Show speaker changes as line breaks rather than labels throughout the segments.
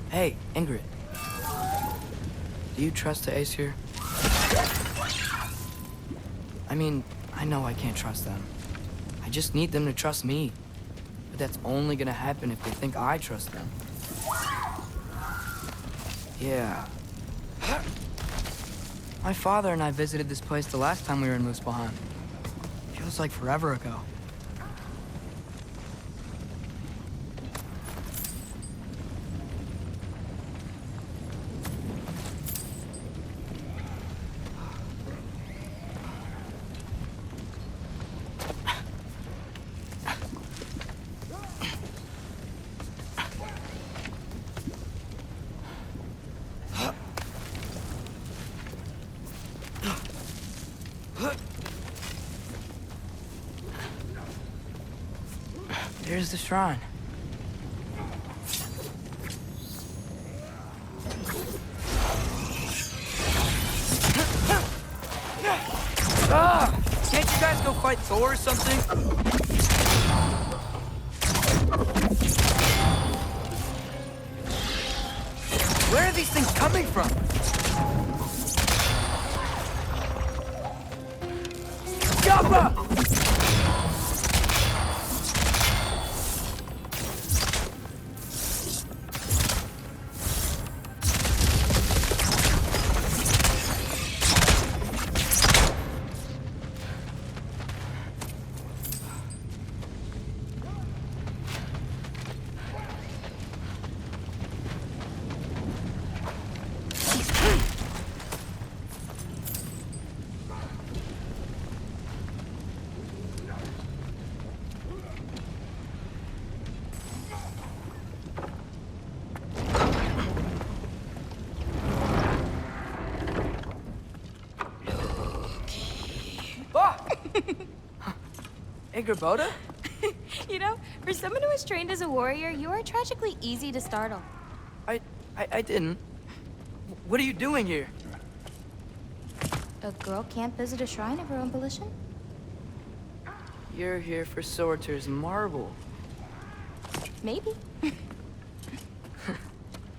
Hey, Ingrid. Do you trust the Aesir? I mean, I know I can't trust them. I just need them to trust me. But that's only gonna happen if they think I trust them. Yeah. My father and I visited this place the last time we were in Muspelheim. Feels like forever ago. There's the shrine. Can't you guys go fight Thor or something? Where are these things coming from? Jump! Ingrid?
You know, for someone who is trained as a warrior, you are tragically easy to startle.
I didn't. What are you doing here?
A girl can't visit a shrine of her own volition?
You're here for Sorter's marble.
Maybe.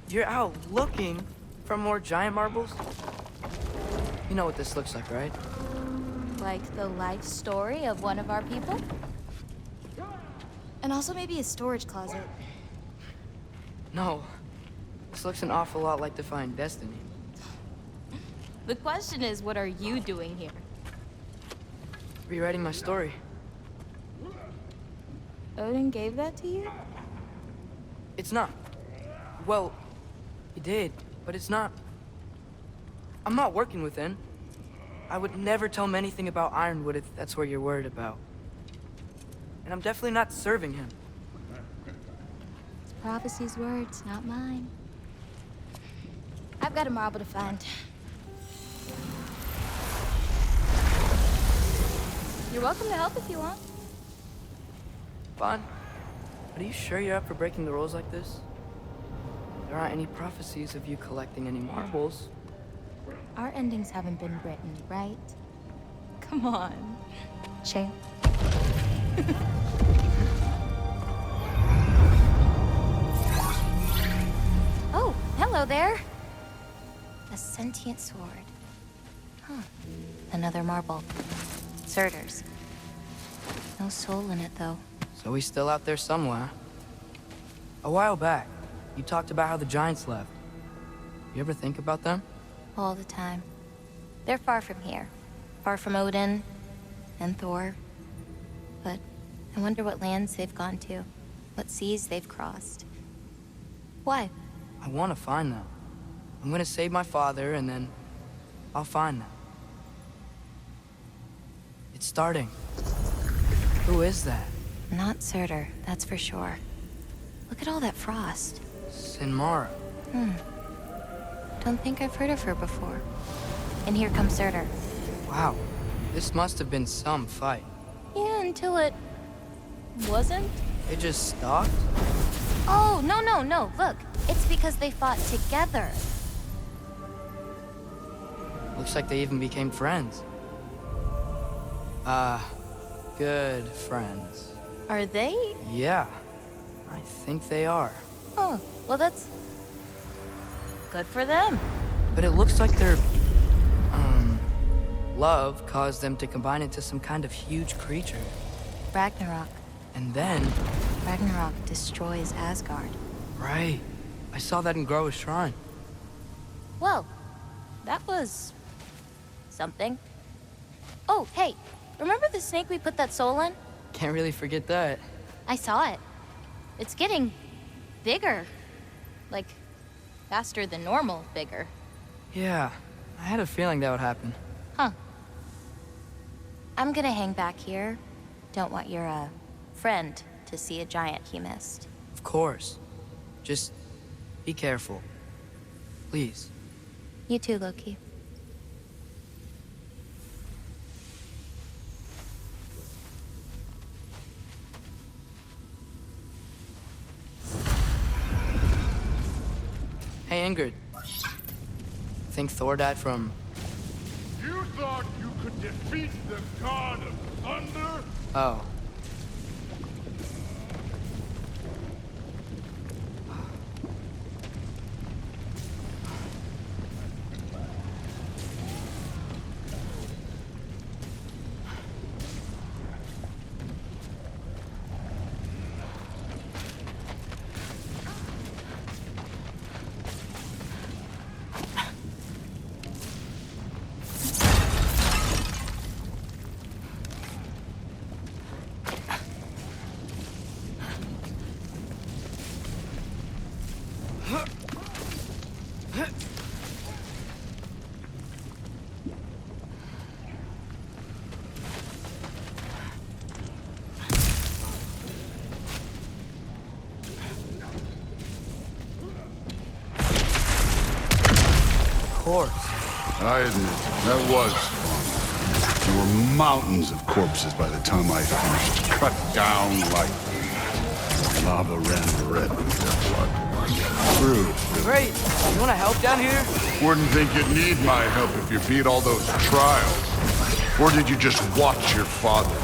You're out looking for more giant marbles? You know what this looks like, right?
Like the life story of one of our people? And also maybe a storage closet.
No. This looks an awful lot like Defying Destiny.
The question is, what are you doing here?
Rewriting my story.
Odin gave that to you?
It's not. Well, he did, but it's not. I'm not working with him. I would never tell him anything about Ironwood if that's what you're worried about. And I'm definitely not serving him.
It's prophecy's words, not mine. I've got a marble to find. You're welcome to help if you want.
Bon, are you sure you're up for breaking the rules like this? There aren't any prophecies of you collecting any marbles.
Our endings haven't been written, right? Come on, champ. Oh, hello there. A sentient sword. Huh. Another marble. Surtur's. No soul in it, though.
So he's still out there somewhere. A while back, you talked about how the giants left. You ever think about them?
All the time. They're far from here. Far from Odin and Thor. But I wonder what lands they've gone to. What seas they've crossed. Why?
I want to find them. I'm gonna save my father, and then I'll find them. It's starting. Who is that?
Not Surtur, that's for sure. Look at all that frost.
Sinmara.
Don't think I've heard of her before. And here comes Surtur.
Wow. This must have been some fight.
Yeah, until it... wasn't?
They just stopped?
Oh, no. Look, it's because they fought together.
Looks like they even became friends. Good friends.
Are they?
Yeah, I think they are.
Oh, well that's... Good for them.
But it looks like their, love caused them to combine into some kind of huge creature.
Ragnarok.
And then,
Ragnarok destroys Asgard.
right, I saw that in Groa's shrine.
Well, that was... something. Oh, hey, remember the snake we put that soul in?
Can't really forget that.
I saw it. It's getting... bigger. Like, faster than normal bigger.
Yeah, I had a feeling that would happen.
Huh. I'm gonna hang back here. Don't want your, friend to see a giant he missed.
Of course. Just be careful. Please.
You too, Loki.
Hey, Ingrid. Think Thor died from...
You thought you could defeat the god of thunder?
Oh. Corpse.
I admit, that was fun. There were mountains of corpses by the time I finished. Cut down like lava ran red with their blood. True.
Great. You wanna help down here?
Wouldn't think you'd need my help if you beat all those trials. Or did you just watch your father?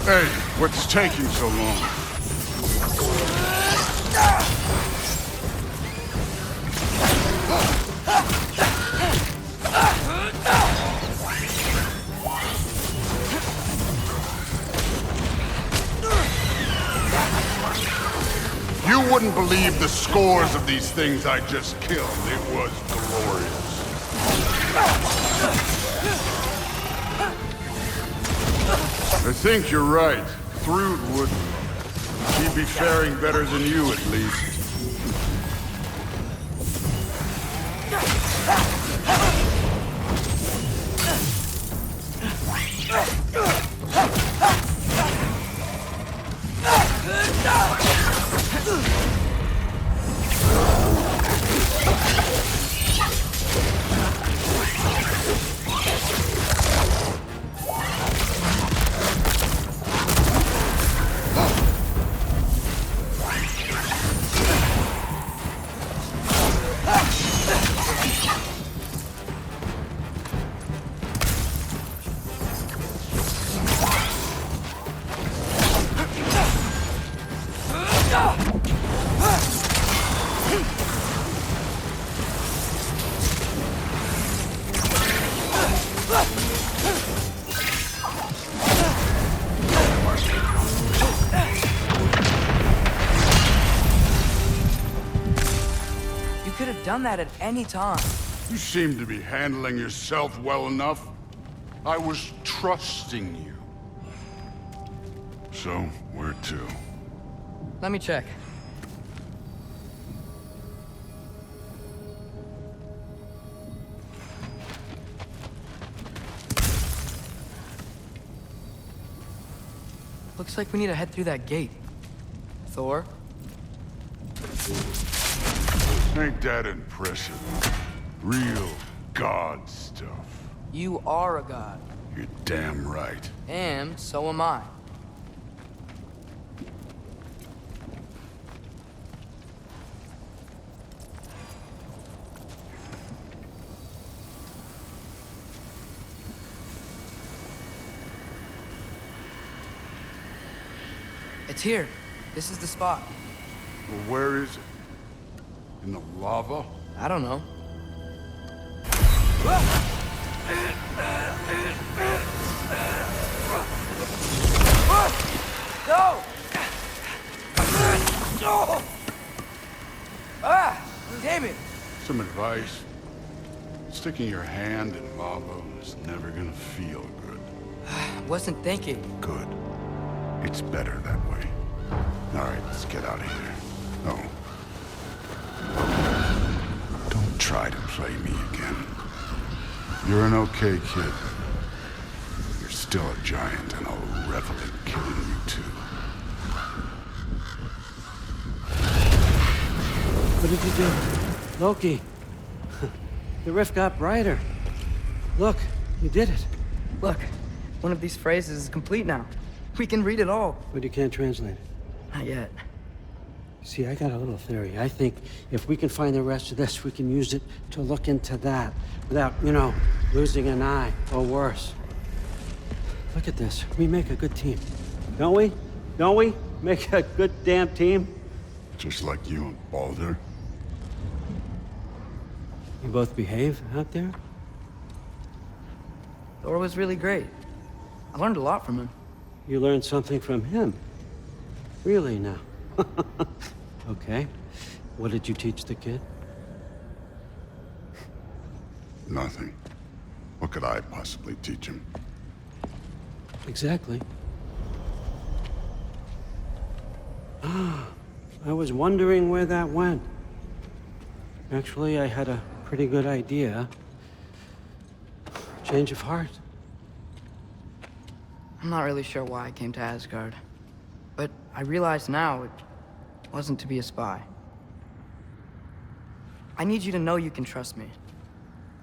Hey, what's taking so long? You wouldn't believe the scores of these things I just killed. It was glorious. I think you're right. Thrud would. She'd be faring better than you, at least.
You could have done that at any time.
You seem to be handling yourself well enough. I was trusting you. So, where to?
Let me check. Looks like we need to head through that gate. Thor?
Ain't that impressive? Real god stuff.
You are a god.
You're damn right.
And so am I. It's here. This is the spot.
Well, where is it? In the lava?
I don't know. No! No! Ah! Damn it!
Some advice. Sticking your hand in lava is never gonna feel good.
Wasn't thinking.
Good. It's better that way. All right, let's get out of here. No. Don't try to play me again. You're an okay kid. You're still a giant, and I'll revel in killing you too.
What did you do? Loki. The rift got brighter. Look, you did it.
Look, one of these phrases is complete now. We can read it all.
But you can't translate it.
Not yet.
See, I got a little theory. I think if we can find the rest of this, we can use it to look into that without, losing an eye or worse. Look at this. We make a good team. Don't we? Don't we? Make a good damn team?
Just like you and Baldur.
You both behave out there?
Thor was really great. I learned a lot from him.
You learned something from him? Really now? Okay. What did you teach the kid?
Nothing. What could I possibly teach him?
Exactly. I was wondering where that went. Actually, I had a pretty good idea. Change of heart.
I'm not really sure why I came to Asgard. But I realize now it wasn't to be a spy. I need you to know you can trust me.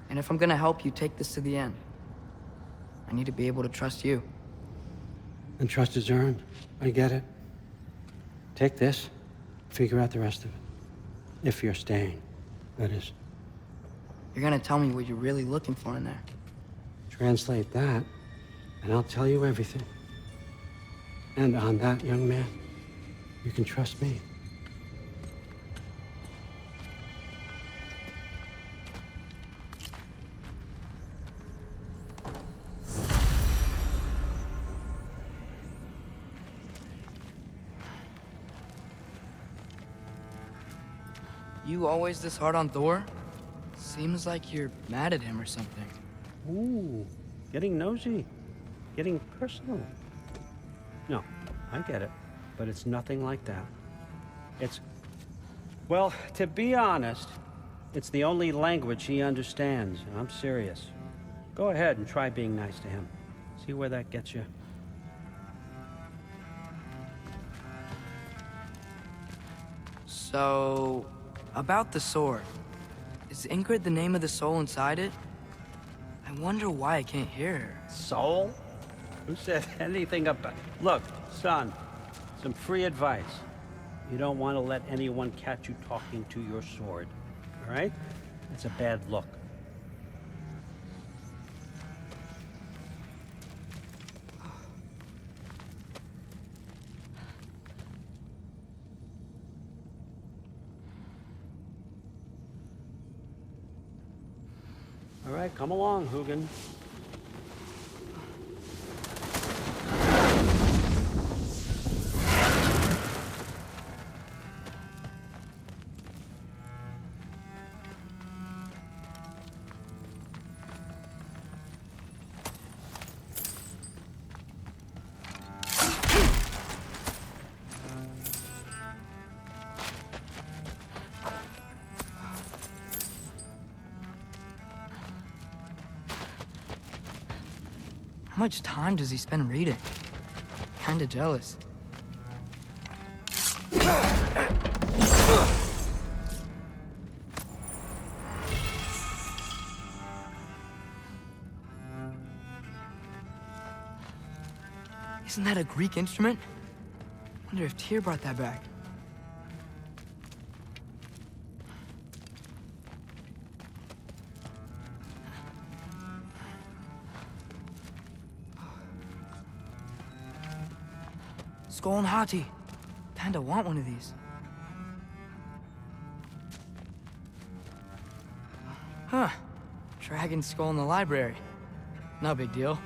And if I'm gonna help you take this to the end, I need to be able to trust you.
And trust is earned. I get it. Take this, figure out the rest of it. If you're staying, that is.
You're gonna tell me what you're really looking for in there.
Translate that, and I'll tell you everything. And on that, young man, you can trust me.
You always this hard on Thor? Seems like you're mad at him or something.
Ooh, getting nosy, getting personal. No, I get it, but it's nothing like that. Well, to be honest, it's the only language he understands, and I'm serious. Go ahead and try being nice to him. See where that gets you.
So, about the sword. Is Ingrid the name of the soul inside it? I wonder why I can't hear her.
Soul? Who said anything about... Look, son, some free advice. You don't want to let anyone catch you talking to your sword, all right? It's a bad look. All right, come along, Hugin.
How much time does he spend reading? Kinda jealous. Isn't that a Greek instrument? Wonder if Tyr brought that back. Skull and Hati. Kinda want one of these. Huh. Dragon skull in the library. No big deal.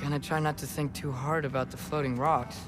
Gonna try not to think too hard about the floating rocks.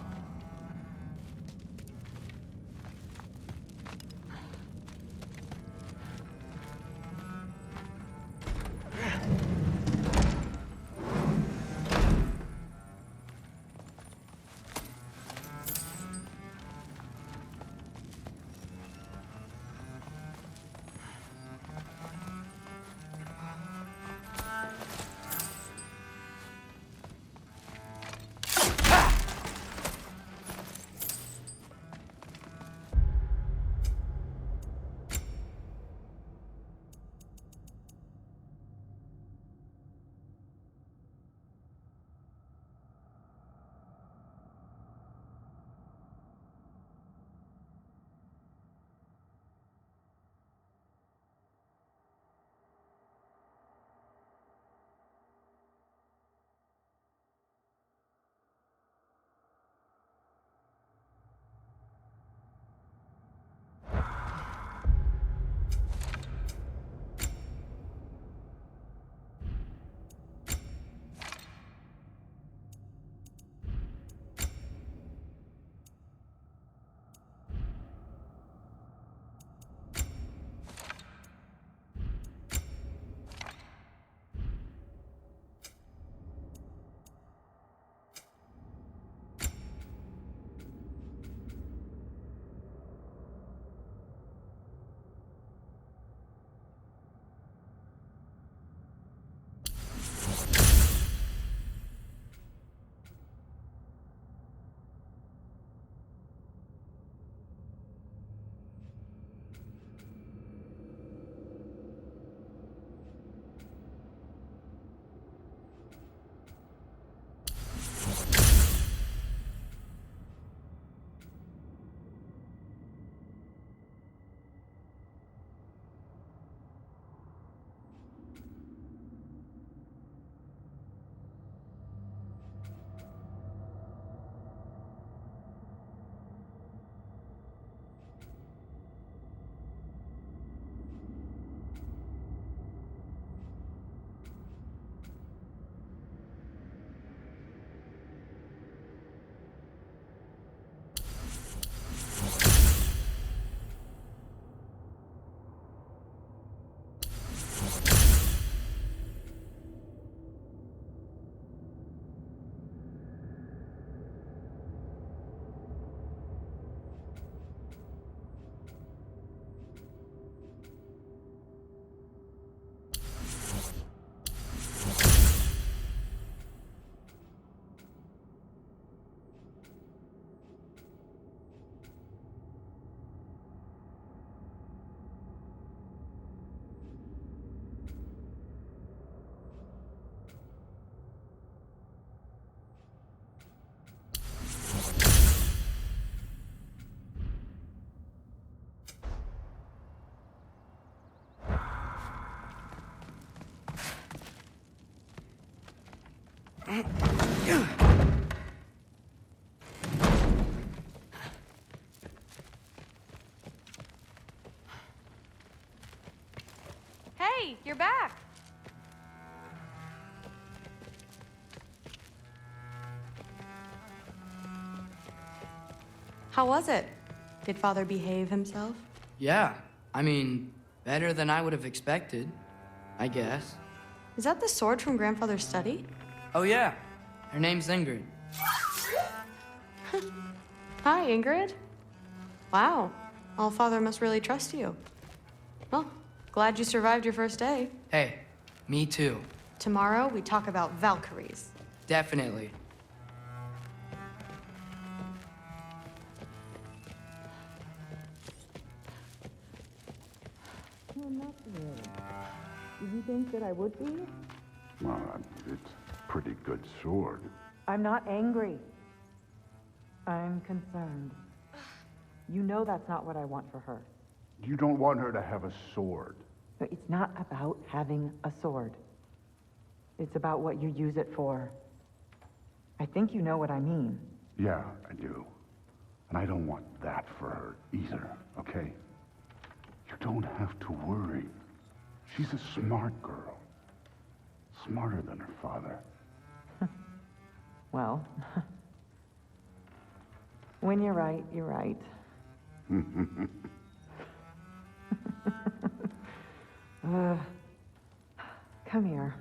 Hey, you're back. How was it? Did Father behave himself?
Yeah, I mean, better than I would have expected, I guess.
Is that the sword from Grandfather's study?
Oh yeah, her name's Ingrid.
Hi, Ingrid. Wow, All-Father must really trust you. Well, glad you survived your first day.
Hey, me too.
Tomorrow, we talk about Valkyries.
Definitely.
Did you think that I would be?
Well, it's a pretty good sword.
I'm not angry. I'm concerned. You know that's not what I want for her.
You don't want her to have a sword.
But it's not about having a sword. It's about what you use it for. I think you know what I mean.
Yeah, I do. And I don't want that for her either, okay? You don't have to worry. She's a smart girl. Smarter than her father.
Well, when you're right, you're right. Come here.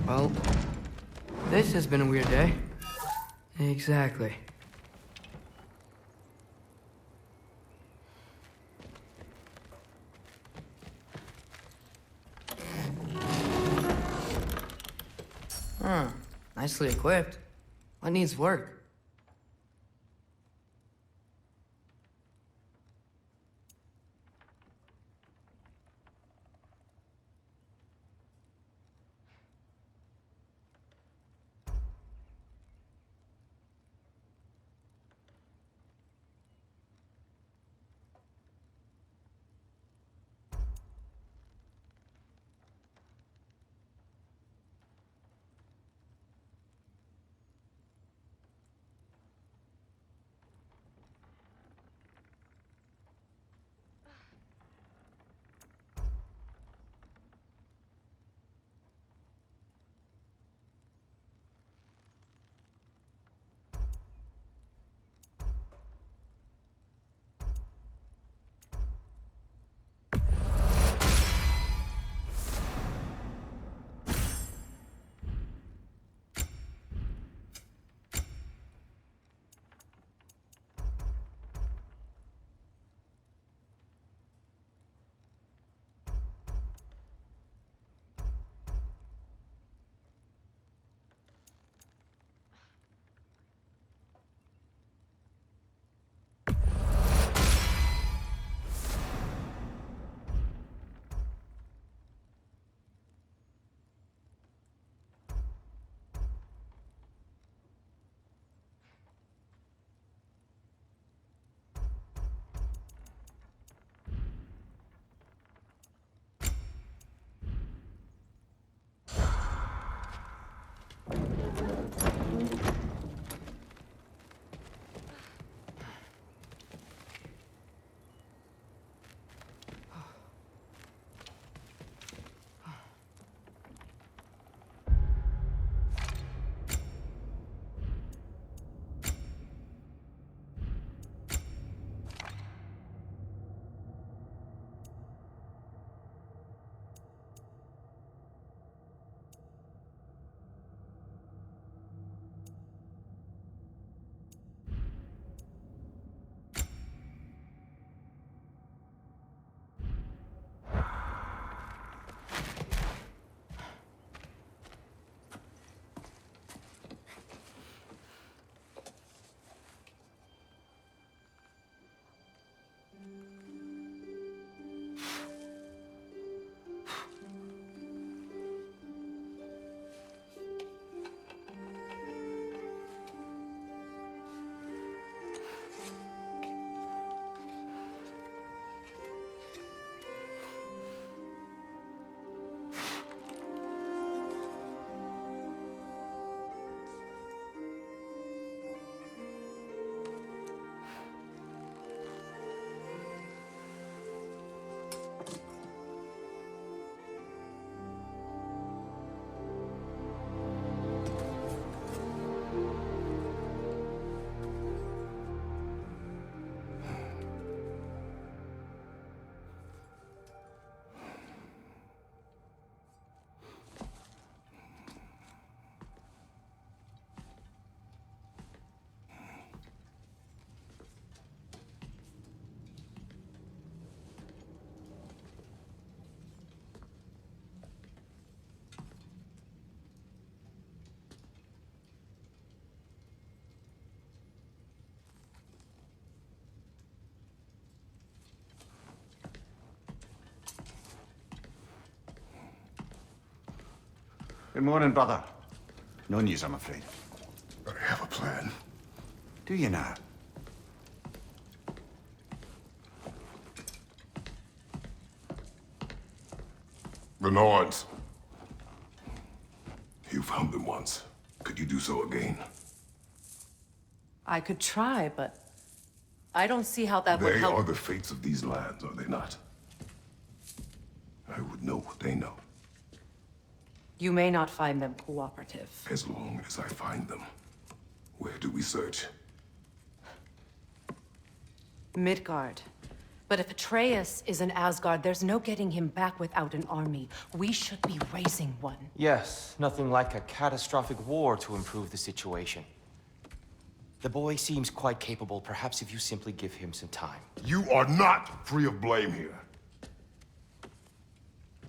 Well, this has been a weird day. Exactly. Huh. Nicely equipped. What needs work?
Good morning, brother. No news, I'm afraid.
I have a plan.
Do you now?
The Norns. You found them once. Could you do so again?
I could try, but I don't see how that would
They
help.
are the fates of these lands, are they not? I would know what they know,
You may not find them cooperative.
as long as I find them. Where do we search?
Midgard. But if Atreus is in Asgard, there's no getting him back without an army. We should be raising one.
Yes, nothing like a catastrophic war to improve the situation. The boy seems quite capable. Perhaps if you simply give him some time.
You are not free of blame here.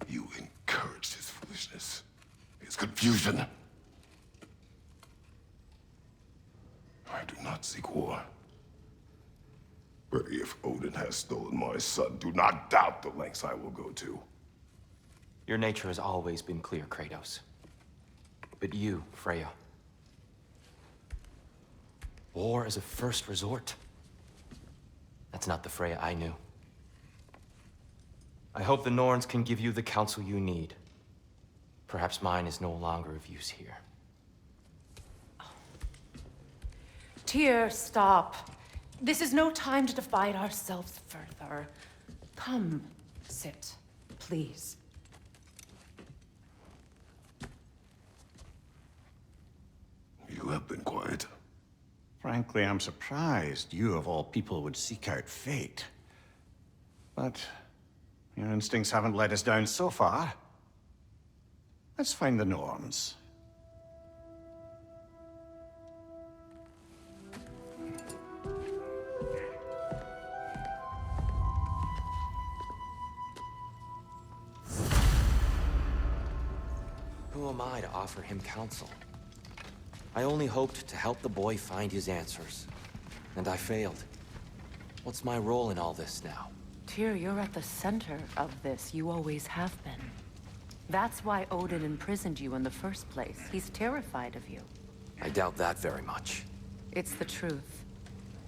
You encouraged his foolishness, his confusion. I do not seek war. But if Odin has stolen my son, do not doubt the lengths I will go to.
Your nature has always been clear, Kratos. But you, Freya. War as a first resort. That's not the Freya I knew. I hope the Norns can give you the counsel you need. Perhaps mine is no longer of use here.
Tyr, stop. This is no time to divide ourselves further. Come, sit, please.
You have been quiet.
Frankly, I'm surprised you of all people would seek out fate. But your instincts haven't let us down so far. Let's find the Norns.
Who am I to offer him counsel? I only hoped to help the boy find his answers. And I failed. What's my role in all this now?
Tyr, you're at the center of this. You always have been. That's why Odin imprisoned you in the first place. He's terrified of you.
I doubt that very much.
It's the truth.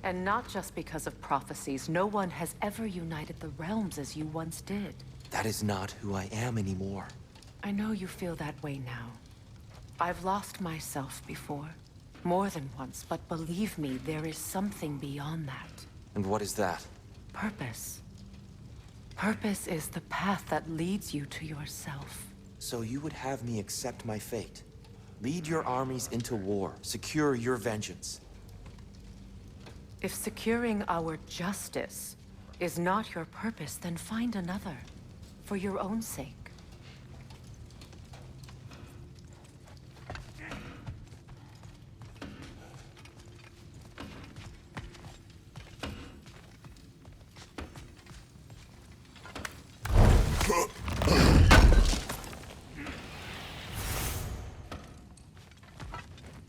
And not just because of prophecies. No one has ever united the realms as you once did.
That is not who I am anymore.
I know you feel that way now. I've lost myself before. More than once, but believe me, there is something beyond that.
And what is that?
Purpose. Purpose is the path that leads you to yourself.
So you would have me accept my fate? Lead your armies into war, secure your vengeance.
If securing our justice is not your purpose, then find another. For your own sake.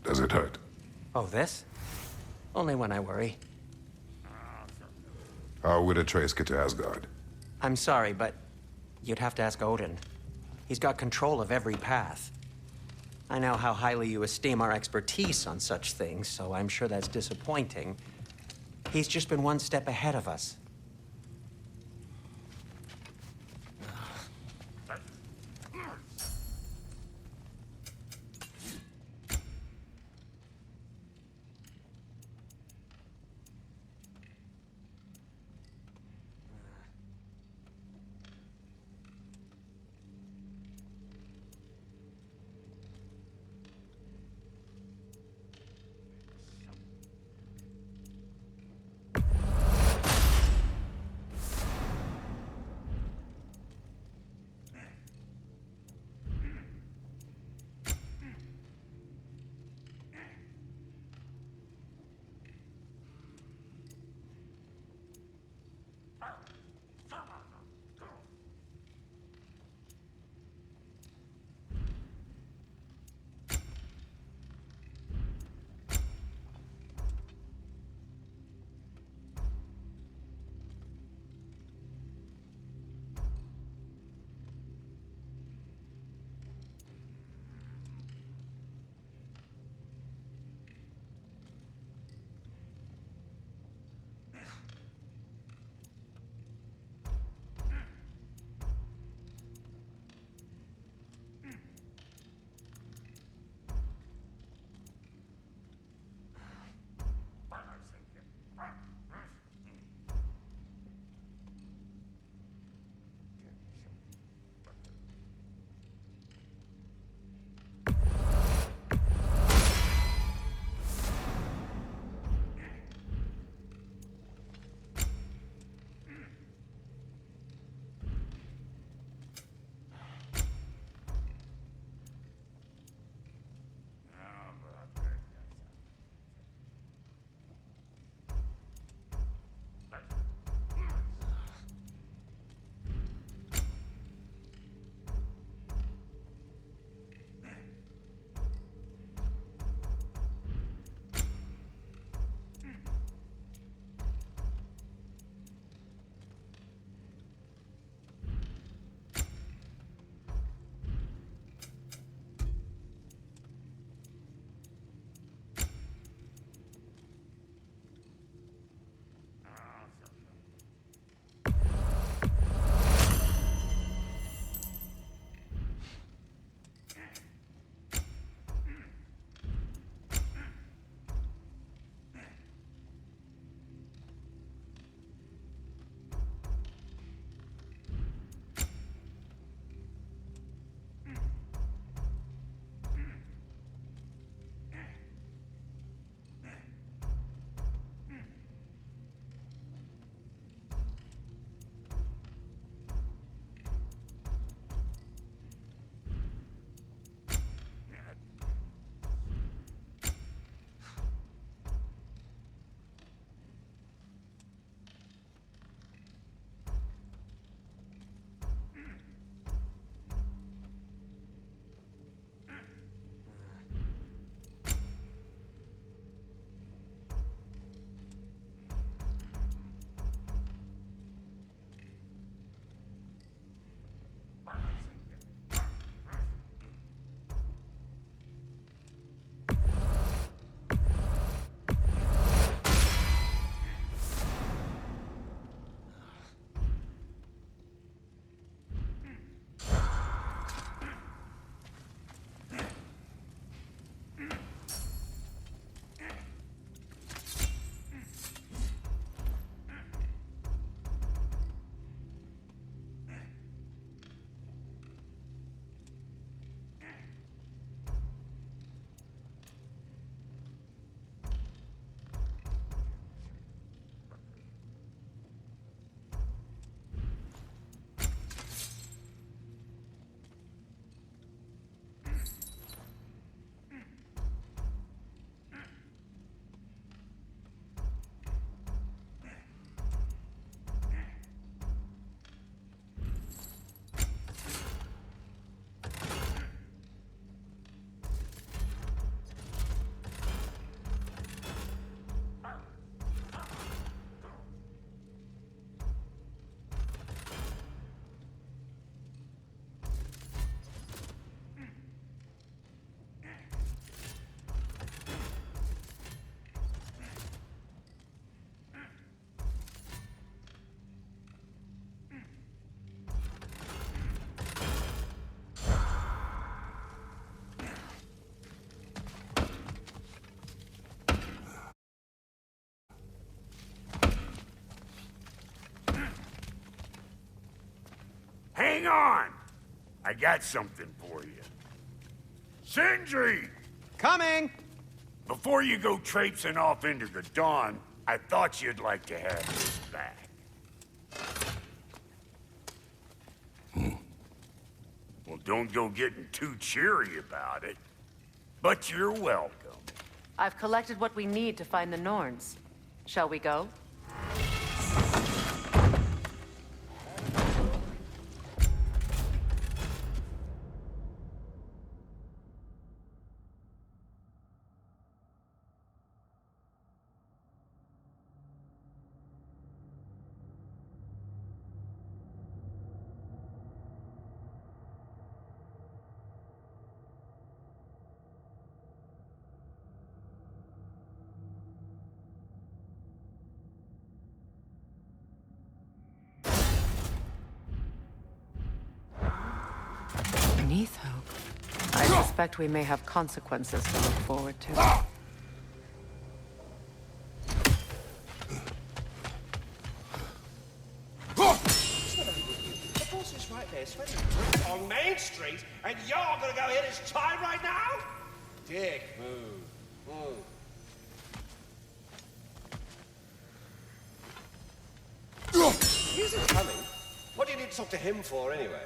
Does it hurt?
Oh, this? Only when I worry.
How would Atreus get to Asgard?
I'm sorry, but you'd have to ask Odin. He's got control of every path. I know how highly you esteem our expertise on such things, so I'm sure that's disappointing. He's just been one step ahead of us.
Hang on! I got something for you. Sindri!
Coming!
Before you go traipsing off into the dawn, I thought you'd like to have this back. Well, don't go getting too cheery about it. But you're welcome.
I've collected what we need to find the Norns. Shall we go? I suspect we may have consequences to look forward to.
The boss is right there, sweating on Main Street, and you're gonna go hit his time right now? Dick move. He isn't coming. What do you need to talk to him for, anyway?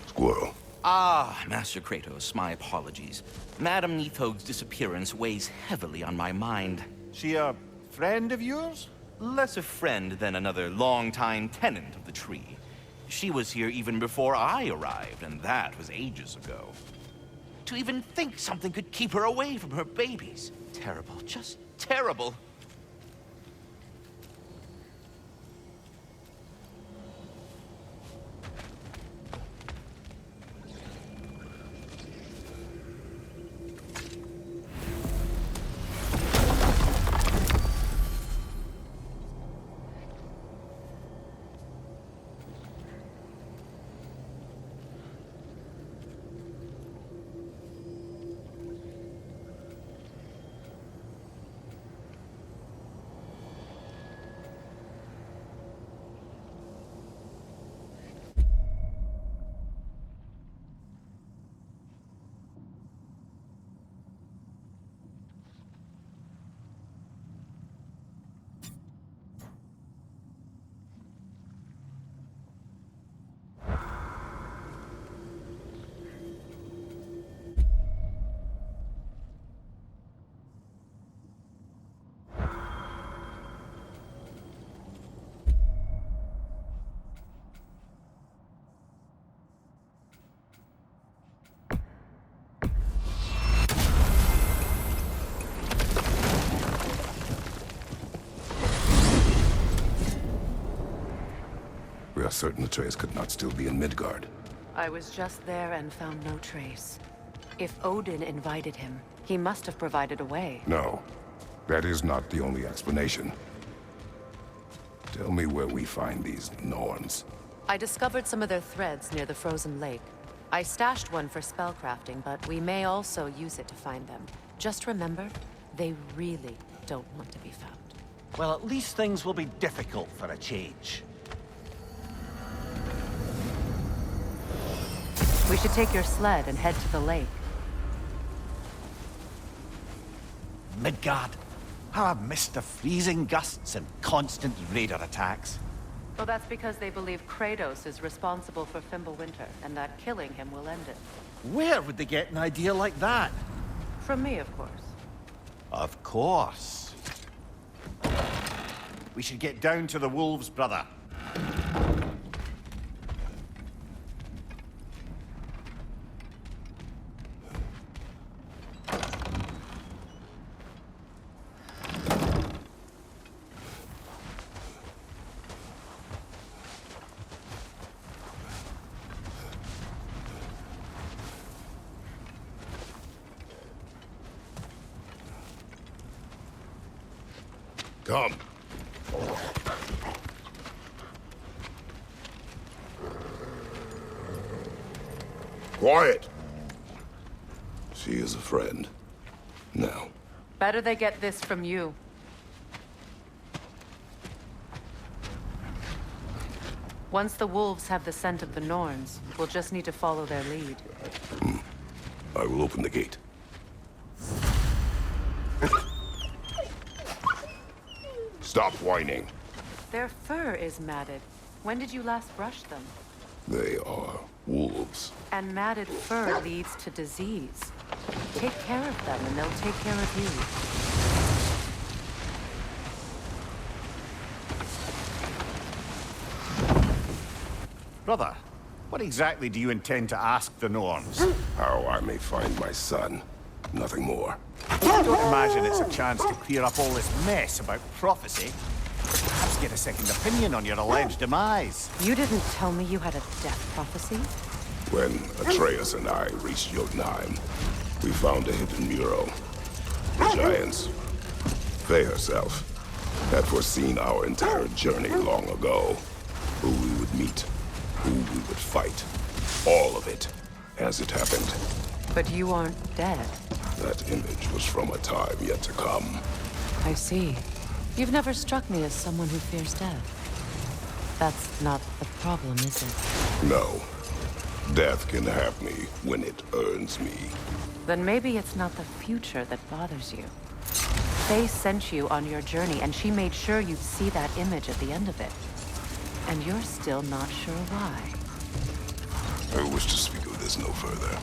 Squirrel.
Ah, Master Kratos, my apologies. Madame Neathog's disappearance weighs heavily on my mind.
She a friend of yours?
Less a friend than another long-time tenant of the tree. She was here even before I arrived, and that was ages ago. To even think something could keep her away from her babies. Terrible, just terrible.
We are certain Atreus could not still be in Midgard.
I was just there and found no trace. If Odin invited him, he must have provided a way.
No, that is not the only explanation. Tell me where we find these Norns.
I discovered some of their threads near the frozen lake. I stashed one for spellcrafting, but we may also use it to find them. Just remember, they really don't want to be found.
Well, at least things will be difficult for a change.
We should take your sled and head to the lake.
Midgard. How I've missed the freezing gusts and constant raider attacks.
Well, that's because they believe Kratos is responsible for Fimbulwinter, and that killing him will end it.
Where would they get an idea like that?
From me, of course.
Of course. We should get down to the wolves, brother.
Come. Quiet. She is a friend. Now.
Better they get this from you. Once the wolves have the scent of the Norns, we'll just need to follow their lead.
I will open the gate. Stop whining.
Their fur is matted. When did you last brush them?
They are wolves.
And matted fur leads to disease. Take care of them, and they'll take care of you.
Brother, what exactly do you intend to ask the Norns?
How I may find my son. Nothing more.
I don't imagine it's a chance to clear up all this mess about prophecy. Or perhaps get a second opinion on your alleged demise.
You didn't tell me you had a death prophecy?
When Atreus and I reached Jotunheim, we found a hidden mural. The giants, Faye herself, had foreseen our entire journey long ago. Who we would meet, who we would fight. All of it, as it happened.
But you aren't dead.
That image was from a time yet to come.
I see. You've never struck me as someone who fears death. That's not the problem, is it?
No. Death can have me when it earns me.
Then maybe it's not the future that bothers you. Faye sent you on your journey, and she made sure you'd see that image at the end of it. And you're still not sure why.
I wish to speak of this no further.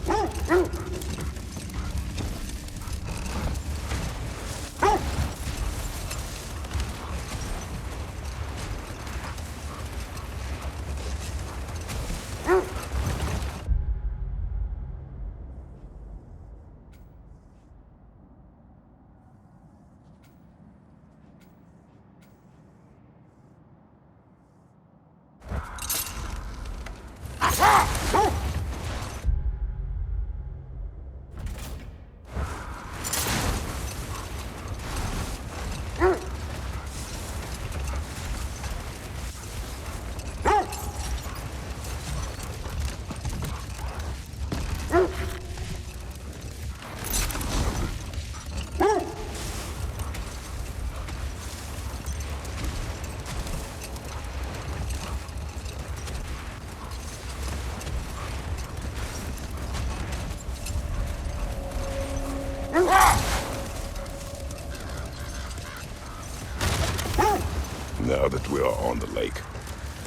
Now that we are on the lake,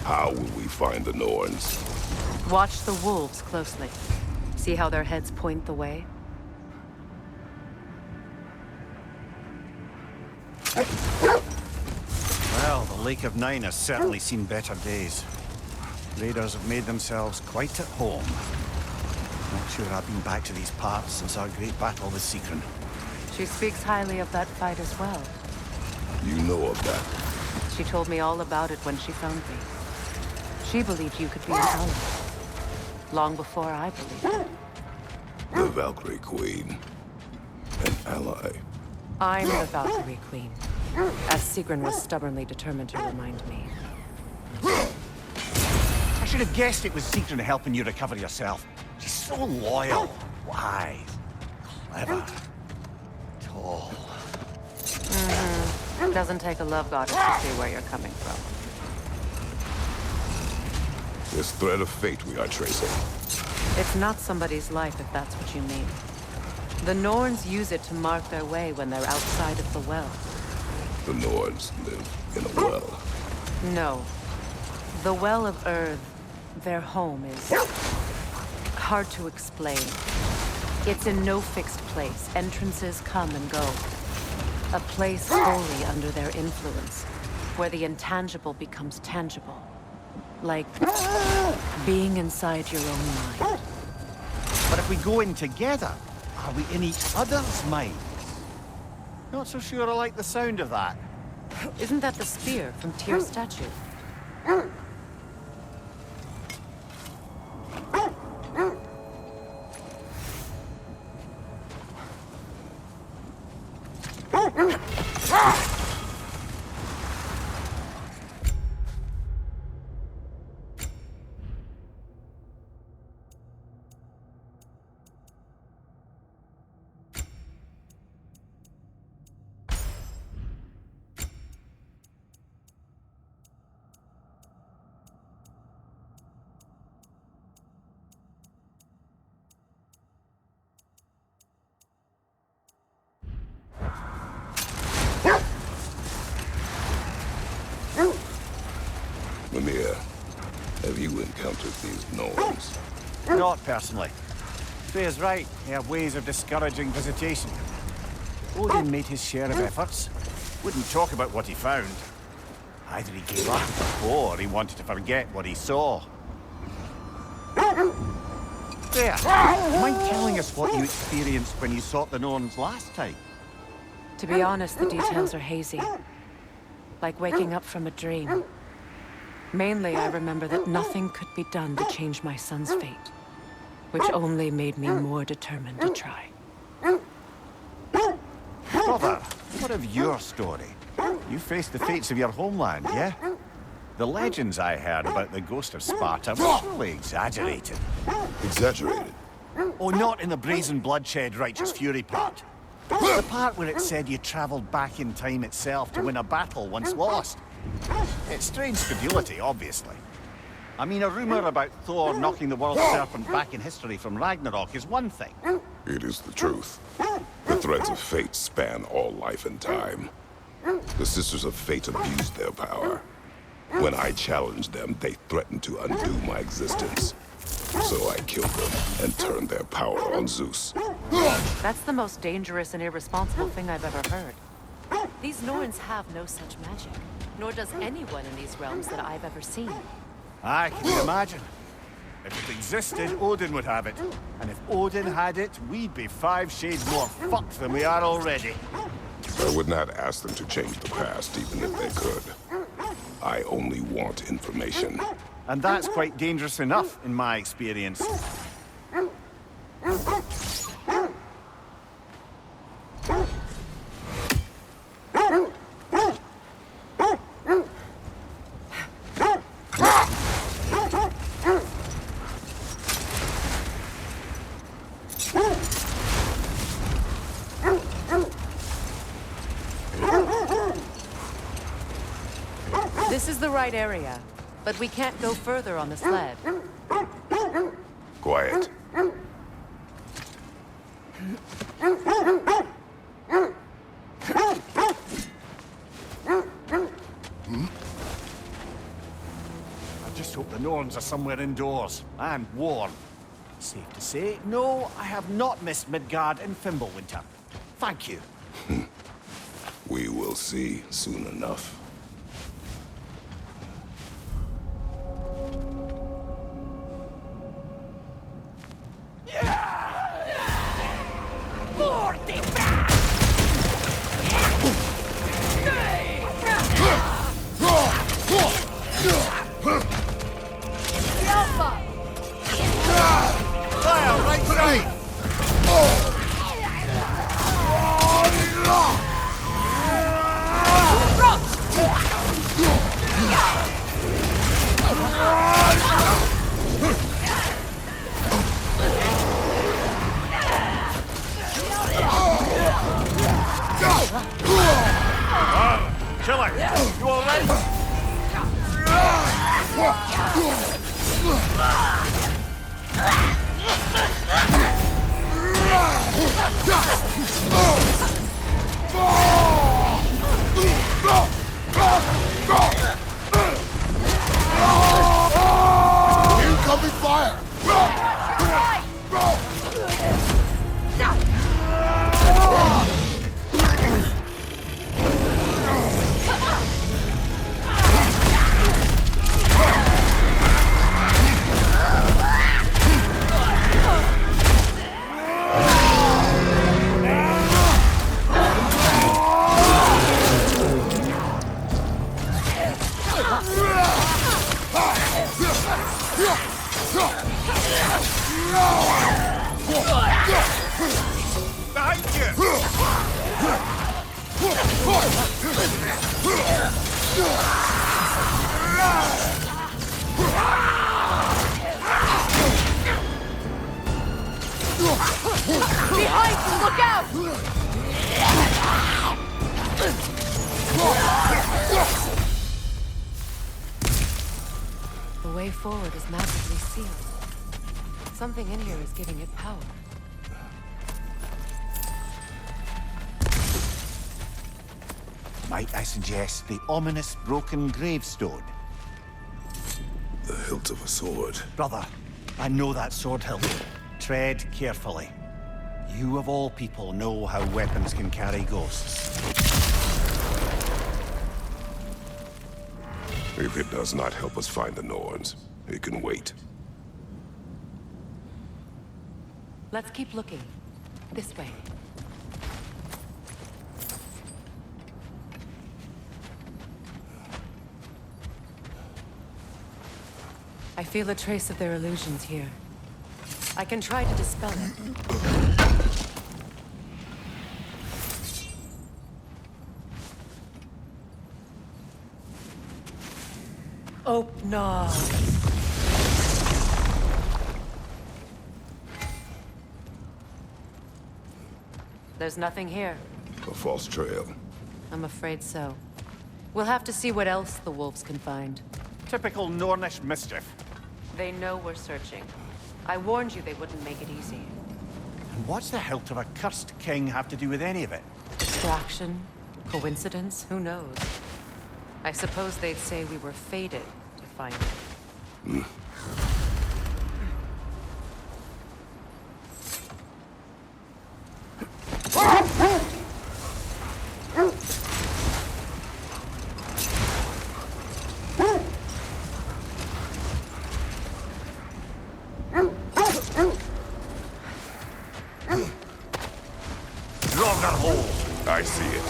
how will we find the Norns?
Watch the wolves closely. See how their heads point the way?
Well, the Lake of Nine has certainly seen better days. Raiders have made themselves quite at home. Not sure I've been back to these parts since our great battle with Seekron.
She speaks highly of that fight as well.
You know of that.
She told me all about it when she found me. She believed you could be an ally. Long before I believed it.
The Valkyrie Queen. An ally.
I'm the Valkyrie Queen. As Seekron was stubbornly determined to remind me.
I should have guessed it was Seekron helping you recover yourself. She's so loyal, wise, clever, tall.
Doesn't take a love goddess to see where you're coming from.
This thread of fate we are tracing.
It's not somebody's life, if that's what you mean. The Norns use it to mark their way when they're outside of the well.
The Norns live in a well.
No. The Well of Earth, their home, is hard to explain. It's in no fixed place. Entrances come and go. A place wholly under their influence, where the intangible becomes tangible. Like being inside your own mind.
But if we go in together, are we in each other's minds? Not so sure I like the sound of that.
Isn't that the spear from Tyr's statue?
Mimir, have you encountered these Norns?
Not personally. Freya's right. They have ways of discouraging visitation. Odin made his share of efforts. Wouldn't talk about what he found. Either he gave up, or he wanted to forget what he saw. Freya, mind telling us what you experienced when you sought the Norns last time?
To be honest, the details are hazy. Like waking up from a dream. Mainly, I remember that nothing could be done to change my son's fate, which only made me more determined to try.
Brother, what of your story? You faced the fates of your homeland, yeah? The legends I heard about the ghost of Sparta were surely exaggerated.
Exaggerated?
Oh, not in the brazen bloodshed righteous fury part. The part where it said you traveled back in time itself to win a battle once lost. It's strange credulity, obviously. I mean, a rumor about Thor knocking the world serpent back in history from Ragnarok is one thing.
It is the truth. The threads of fate span all life and time. The Sisters of Fate abused their power. When I challenged them, they threatened to undo my existence. So I killed them and turned their power on Zeus.
That's the most dangerous and irresponsible thing I've ever heard. These Norns have no such magic, nor does anyone in these realms that I've ever seen.
I can imagine. If it existed, Odin would have it. And if Odin had it, we'd be 5 shades more fucked than we are already.
I would not ask them to change the past, even if they could. I only want information.
And that's quite dangerous enough, in my experience.
This is the right area, but we can't go further on the sled.
Quiet.
I just hope the Norns are somewhere indoors, and warm. Safe to say, no, I have not missed Midgard in Fimbulwinter. Thank you.
We will see soon enough.
Killer, you all right?
Incoming fire!
Behind you, look out!
The way forward is magically sealed. Something in here is giving it power.
Might I suggest the ominous broken gravestone?
hilt of a sword.
Brother, I know that sword hilt. Tread carefully. You of all people know how weapons can carry ghosts.
If it does not help us find the Norns, it can wait.
Let's keep looking. This way. I feel a trace of their illusions here. I can try to dispel it. Oh, no. There's nothing here.
A false trail.
I'm afraid so. We'll have to see what else the wolves can find.
Typical Nornish mischief.
They know we're searching. I warned you they wouldn't make it easy.
And what's the hilt of a cursed king have to do with any of it?
Distraction? Coincidence? Who knows? I suppose they'd say we were fated to find it.
I see it.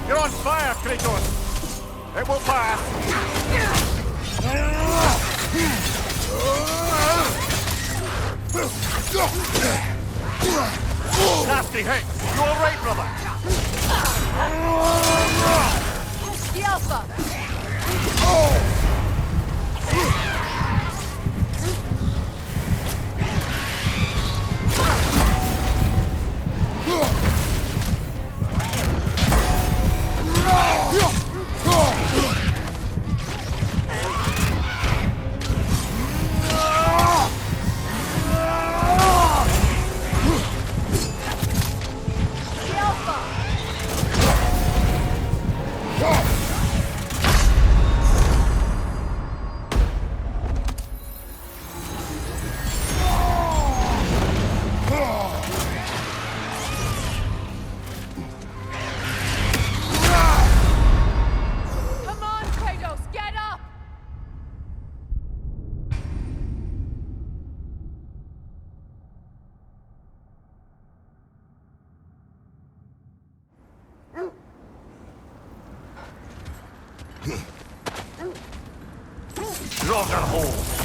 You're on fire, Kratos! It will pass! Nasty hit! You alright, brother?
The Alpha!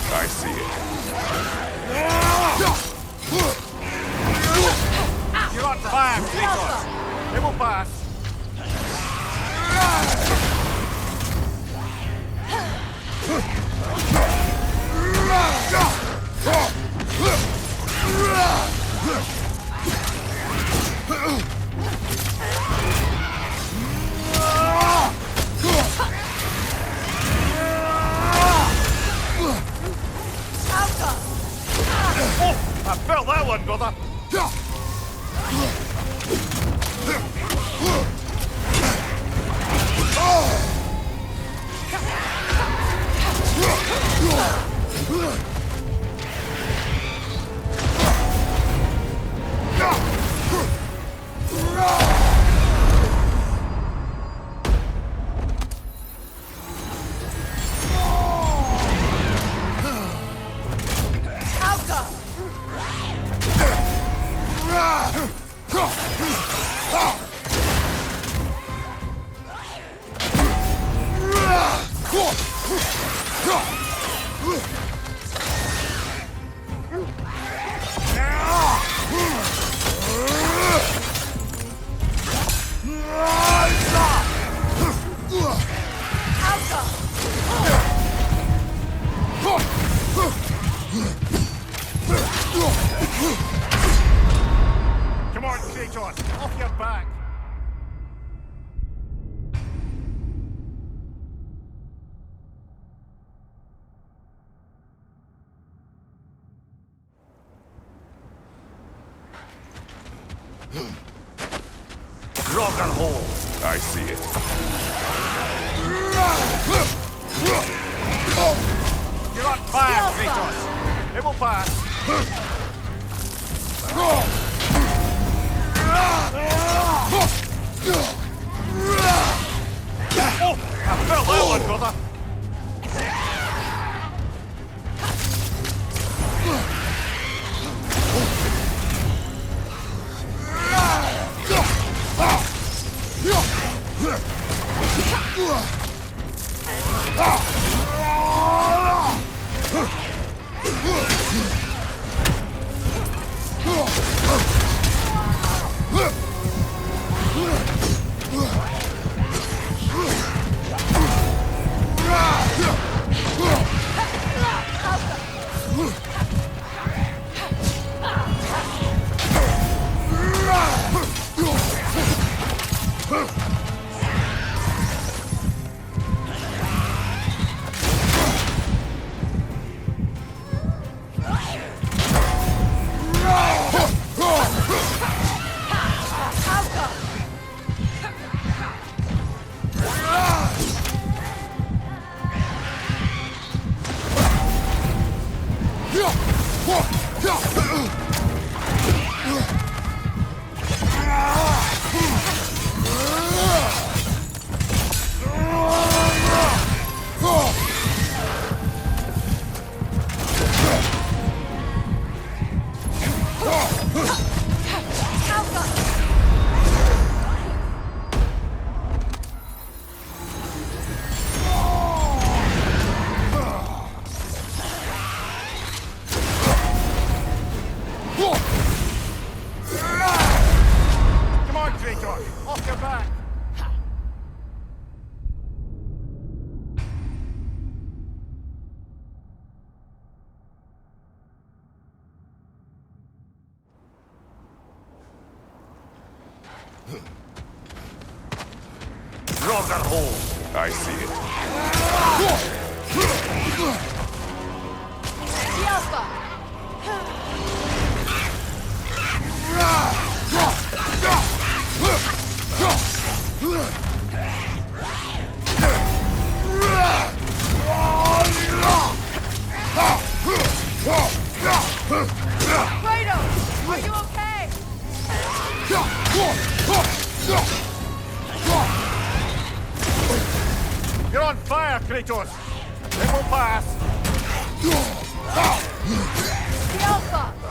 I see it.
You're on fire, Kratos! It will pass! I felt that one, brother! Come on, Kratos! Off your back! Rock and hole!
I see it.
You're on fire, Kratos! It will pass! Oh! I felt that one, brother!
I see it.
The Alpha! Kratos! Are you okay?
You're on fire, Kratos! It will pass!
The Alpha!